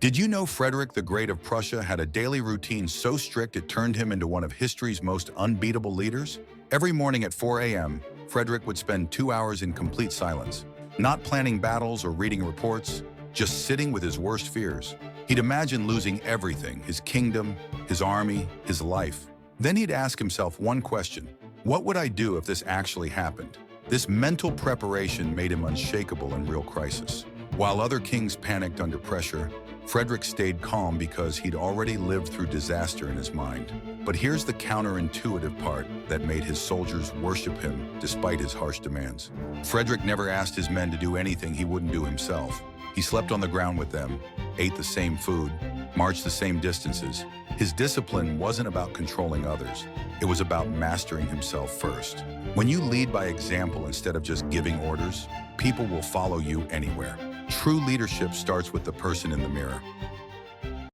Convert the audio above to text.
Did you know Frederick the Great of Prussia had a daily routine so strict it turned him into one of history's most unbeatable leaders? Every morning at 4 a.m., Frederick would spend 2 hours in complete silence, not planning battles or reading reports, just sitting with his worst fears. He'd imagine losing everything, his kingdom, his army, his life. Then he'd ask himself one question: what would I do if this actually happened? This mental preparation made him unshakable in real crisis. While other kings panicked under pressure, Frederick stayed calm because he'd already lived through disaster in his mind. But here's the counterintuitive part that made his soldiers worship him despite his harsh demands. Frederick never asked his men to do anything he wouldn't do himself. He slept on the ground with them, ate the same food, marched the same distances. His discipline wasn't about controlling others. It was about mastering himself first. When you lead by example instead of just giving orders, people will follow you anywhere. True leadership starts with the person in the mirror.